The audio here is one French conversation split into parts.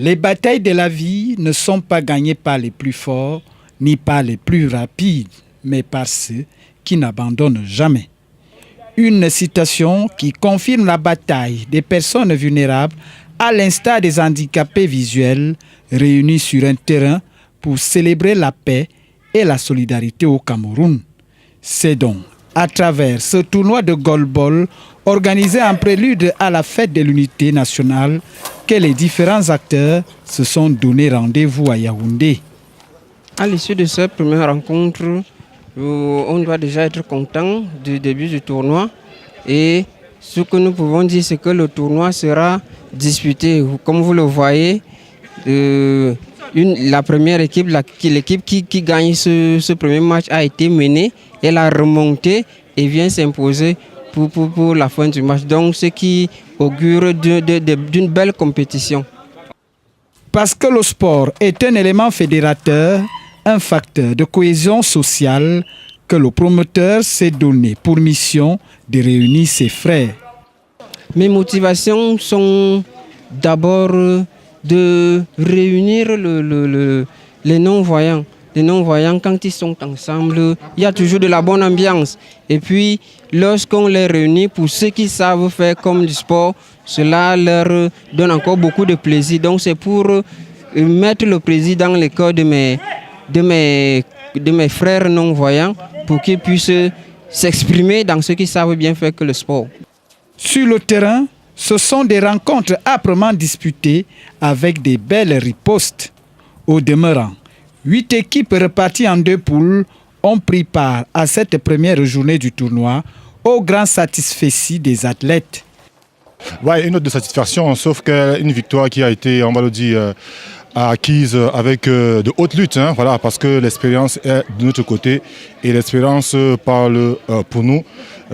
Les batailles de la vie ne sont pas gagnées par les plus forts ni par les plus rapides, mais par ceux qui n'abandonnent jamais. Une citation qui confirme la bataille des personnes vulnérables à l'instar des handicapés visuels réunis sur un terrain pour célébrer la paix et la solidarité au Cameroun. C'est donc à travers ce tournoi de goalball organisé en prélude à la fête de l'unité nationale que les différents acteurs se sont donné rendez-vous à Yaoundé. À l'issue de cette première rencontre, on doit déjà être content du début du tournoi. Et ce que nous pouvons dire, c'est que le tournoi sera disputé. Comme vous le voyez, la première équipe, l'équipe qui gagne ce premier match a été menée. Elle a remonté et vient s'imposer pour la fin du match. Donc, ce qui augure d'une belle compétition. Parce que le sport est un élément fédérateur, un facteur de cohésion sociale que le promoteur s'est donné pour mission de réunir ses frères. Mes motivations sont d'abord de réunir les non-voyants. Les non-voyants, quand ils sont ensemble, il y a toujours de la bonne ambiance. Et puis, lorsqu'on les réunit, pour ceux qui savent faire comme du sport, cela leur donne encore beaucoup de plaisir. Donc, c'est pour mettre le plaisir dans les cœurs de mes frères non-voyants pour qu'ils puissent s'exprimer dans ce qu'ils savent bien faire que le sport. Sur le terrain, ce sont des rencontres âprement disputées avec des belles ripostes. Au demeurant, 8 équipes reparties en 2 poules ont pris part à cette première journée du tournoi au grand satisfecit des athlètes. Ouais, une note de satisfaction, sauf qu'une victoire qui a été, on va le dire, acquise avec de hautes luttes, voilà, parce que l'expérience est de notre côté et l'expérience parle pour nous.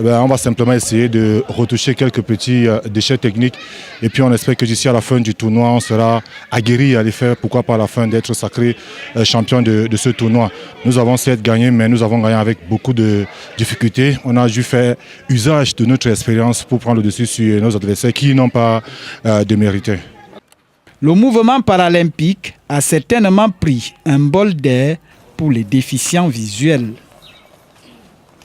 On va simplement essayer de retoucher quelques petits déchets techniques et puis on espère que d'ici à la fin du tournoi, on sera aguerri à les faire, pourquoi pas à la fin d'être sacré champion de ce tournoi. Nous avons certes gagné, mais nous avons gagné avec beaucoup de difficultés. On a dû faire usage de notre expérience pour prendre le dessus sur nos adversaires qui n'ont pas de mérité. Le mouvement paralympique a certainement pris un bol d'air pour les déficients visuels.